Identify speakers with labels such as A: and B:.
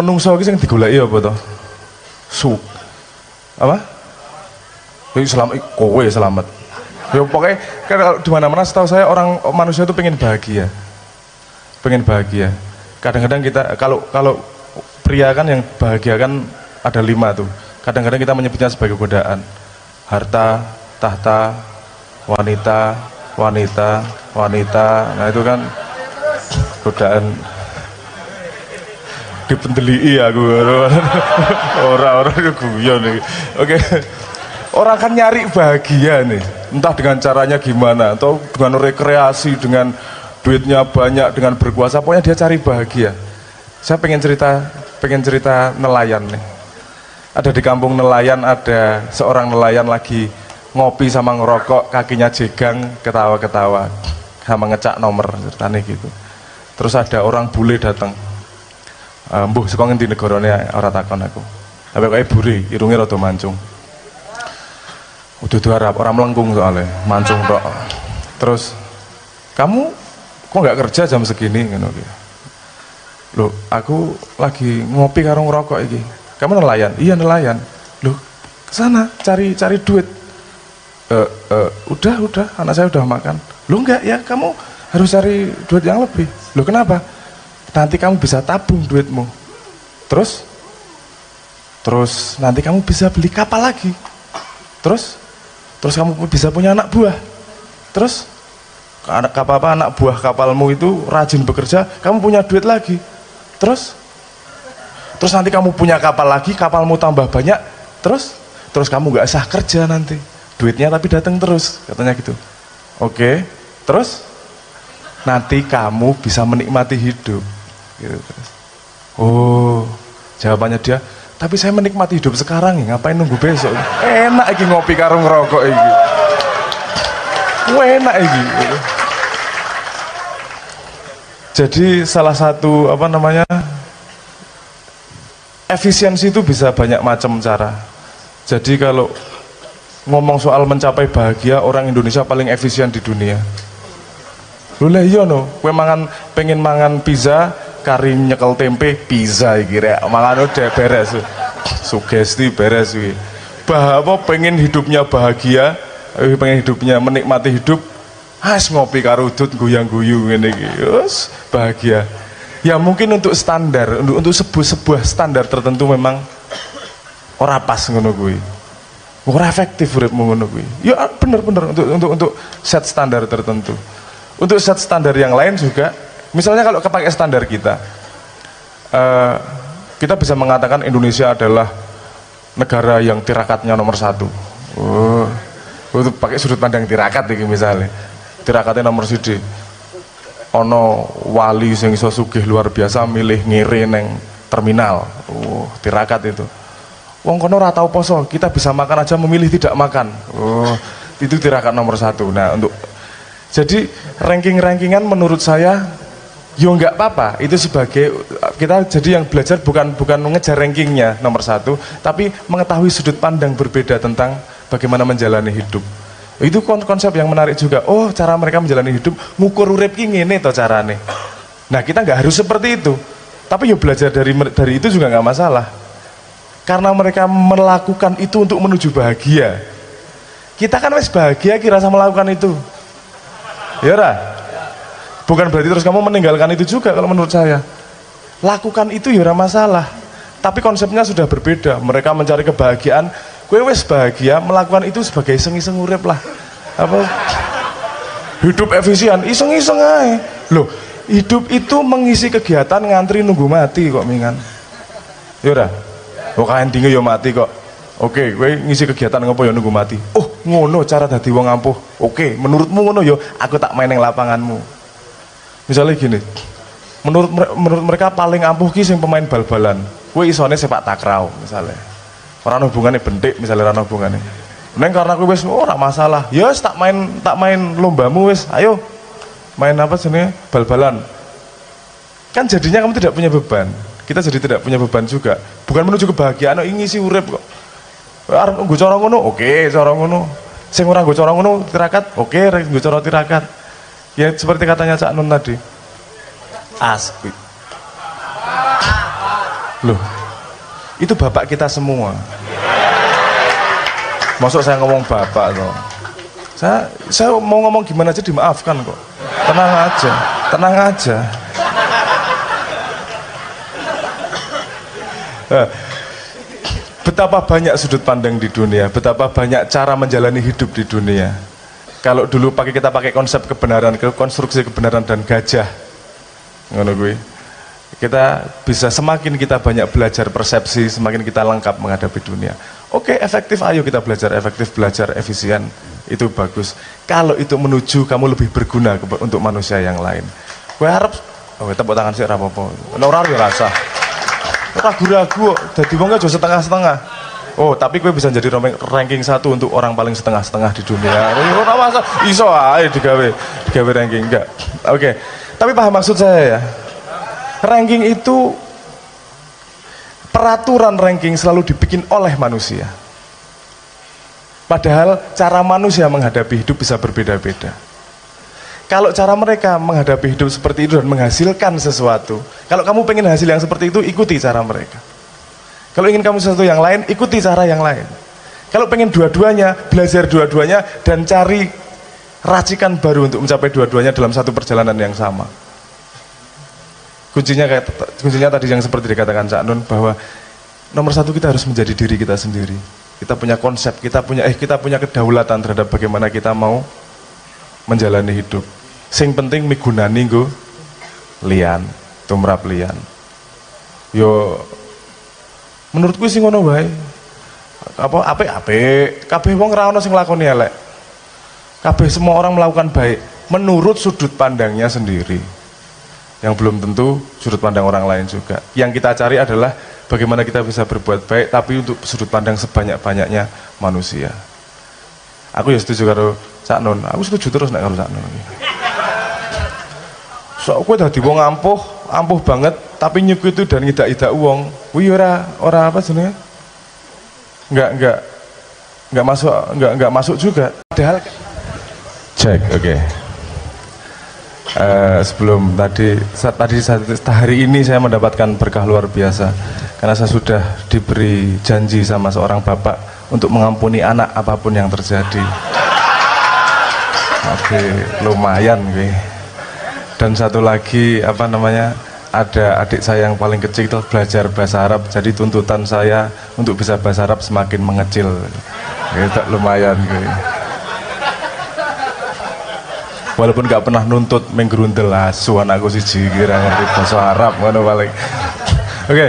A: menungso iki sing digoleki apa to? Apa? Ya selamat, kowe selamat. Ya pokoknya kan di mana-mana setahu saya orang manusia itu pengen bahagia. Pengen bahagia. Kadang-kadang kita kalau pria kan yang bahagia kan ada 5 tuh. Kadang-kadang kita menyebutnya sebagai godaan. Harta, tahta, wanita, wanita. Nah itu kan godaan. Dipendeli aku. Orang-orang guyon nih. Oke. Orang kan nyari bahagia nih, entah dengan caranya gimana, atau dengan rekreasi, dengan duitnya banyak, dengan berkuasa, pokoknya dia cari bahagia. Saya pengen cerita nelayan nih. Ada di kampung nelayan, ada seorang nelayan lagi ngopi sama ngerokok, kakinya jegang, ketawa-ketawa, sama ngecak nomor, ceritanya gitu. Terus ada orang bule datang, mbuh sekolah ngendi negarane ora takon aku. Tapi kayak buri, irungnya rada mancung. Udah Arab, orang melengkung soalnya, mancung tok. Terus, kamu kok nggak kerja jam segini? Loh, aku lagi ngopi karo ngerokok iki. Kamu nelayan? Iya nelayan. Loh, kesana cari duit. Udah, anak saya udah makan. Loh enggak ya, kamu harus cari duit yang lebih. Loh kenapa? Nanti kamu bisa tabung duitmu. Terus nanti kamu bisa beli kapal lagi. Terus kamu bisa punya anak buah. Terus anak buah kapalmu itu rajin bekerja, kamu punya duit lagi. Terus nanti kamu punya kapal lagi, kapalmu tambah banyak. Terus kamu nggak usah kerja nanti, duitnya tapi datang terus, katanya gitu. Oke. Terus nanti kamu bisa menikmati hidup. Gitu, terus. Oh, jawabannya dia. Tapi saya menikmati hidup sekarang ya, ngapain nunggu besok? Enak iki ngopi karo ngerokok iki. Enak iki. Jadi salah satu efisiensi itu bisa banyak macam cara. Jadi kalau ngomong soal mencapai bahagia, orang Indonesia paling efisien di dunia. Lha iya no, kowe pengen mangan pizza, kari nyekel tempe, pizza iki rek. Mangan udah beres. Sugesti beres iki. Pengen hidupnya bahagia, pengen hidupnya menikmati hidup, ngopi karo udut goyang-guyu ngene iki. Wes bahagia. Ya mungkin untuk standar, untuk sebuah standar tertentu memang ora pas ngono kuwi. Ora efektif uripmu ngono kuwi. Ya bener-bener untuk set standar tertentu. Untuk set standar yang lain juga, misalnya kalau kepakai standar kita bisa mengatakan Indonesia adalah negara yang tirakatnya nomor 1. Itu pakai sudut pandang tirakat iki misalnya. Tirakatnya nomor 1. Ono wali sing iso sugih luar biasa milih ngire neng terminal. Tirakat itu. Wong kono ora tau poso, kita bisa makan aja memilih tidak makan. Itu tirakat nomor 1. Nah, jadi rankingan menurut saya yo nggak apa-apa, itu sebagai kita jadi yang belajar bukan mengejar rankingnya nomor 1, tapi mengetahui sudut pandang berbeda tentang bagaimana menjalani hidup. Itu konsep yang menarik juga. Oh, cara mereka menjalani hidup ngukur urip ki ngene to carane. Nah, kita nggak harus seperti itu, tapi yo belajar dari itu juga nggak masalah, karena mereka melakukan itu untuk menuju bahagia. Kita kan wis bahagia kira sama melakukan itu. Ya ora? Bukan berarti terus kamu meninggalkan itu juga kalau menurut saya. Lakukan itu ya ora masalah. Tapi konsepnya sudah berbeda. Mereka mencari kebahagiaan, kowe wis bahagia, melakukan itu sebagai iseng-iseng urip lah. Hidup efisien, iseng-iseng ae. Loh, hidup itu mengisi kegiatan ngantri nunggu mati kok mingan. Ya ora? Kok endinge ya mati kok. Oke, kowe ngisi kegiatan ngopo ya nunggu mati. Oh, ngono cara dadi wong ampuh. Oke, menurutmu ngono ya, aku tak main yang lapanganmu. Misalnya gini, menurut mereka paling ampuh ki sing pemain bal-balan. Kowe isone sepak takraw misalnya. Ora ono hubungane bentik misalnya, ora ono hubungane. Neng karena kowe wis ora masalah. Ya wis tak main lombamu wis. Ayo. Main apa jenenge? Bal-balan. Kan jadinya kamu tidak punya beban. Kita jadi tidak punya beban juga. Bukan menuju kebahagiaan, ngisi urip kok. Arep nggo cara ngono, oke, cara ngono. Sing ora nggo cara ngono tirakat, oke, nggo cara tirakat. Ya seperti katanya Cak Nun tadi. Asik. Loh, itu bapak kita semua. Masuk saya ngomong bapak toh. Saya mau ngomong gimana aja dimaafkan kok. Tenang aja, tenang aja. Betapa banyak sudut pandang di dunia, betapa banyak cara menjalani hidup di dunia. Kalau dulu kita pakai konsep kebenaran, konstruksi kebenaran dan gajah, ngono kuwi. Kita bisa semakin kita banyak belajar persepsi, semakin kita lengkap menghadapi dunia. Oke, efektif, ayo kita belajar efektif, belajar efisien, itu bagus. Kalau itu menuju kamu lebih berguna untuk manusia yang lain. Gue harap, tepuk tangan sih rapopo. Ora yo rasa. Ragu-ragu, jadi wong aja setengah-setengah. Oh, tapi gue bisa jadi ranking 1 untuk orang paling setengah-setengah di dunia. Ora masa iso ae digawe ranking enggak. Oke. Tapi paham maksud saya ya. Ranking itu, peraturan ranking selalu dibikin oleh manusia. Padahal cara manusia menghadapi hidup bisa berbeda-beda. Kalau cara mereka menghadapi hidup seperti itu dan menghasilkan sesuatu, kalau kamu pengen hasil yang seperti itu, ikuti cara mereka. Kalau ingin kamu sesuatu yang lain, ikuti cara yang lain. Kalau pengen dua-duanya, belajar dua-duanya dan cari racikan baru untuk mencapai dua-duanya dalam satu perjalanan yang sama. Kuncinya tadi yang seperti dikatakan Cak Nun, bahwa nomor 1 kita harus menjadi diri kita sendiri. Kita punya konsep, kita punya kedaulatan terhadap bagaimana kita mau menjalani hidup. Sing penting migunani nggo liyan, tumrap liyan. Yo menurutku sing ngono wae. Apa apik, kabeh wong ora ono sing nglakoni elek. Kabeh semua orang melakukan baik menurut sudut pandangnya sendiri. Yang belum tentu sudut pandang orang lain juga. Yang kita cari adalah bagaimana kita bisa berbuat baik tapi untuk sudut pandang sebanyak-banyaknya manusia. Aku ya setuju karo Cak Nun, aku setuju terus nek karo Cak Nun. So aku dadi wong ampuh banget tapi nyuku itu dan ngidak-idak wong. Kuwi ora apa jenenge? Enggak masuk juga. Padahal cek, oke. Sebelum hari ini saya mendapatkan berkah luar biasa karena saya sudah diberi janji sama seorang bapak untuk mengampuni anak apapun yang terjadi. Oke, lumayan gue. Dan satu lagi ada adik saya yang paling kecil itu belajar bahasa Arab, jadi tuntutan saya untuk bisa bahasa Arab semakin mengecil. Itu lumayan gue. Walaupun gak pernah nuntut menggerundel asuhan aku siji kira ngerti bahasa Arab ngono paling. Oke.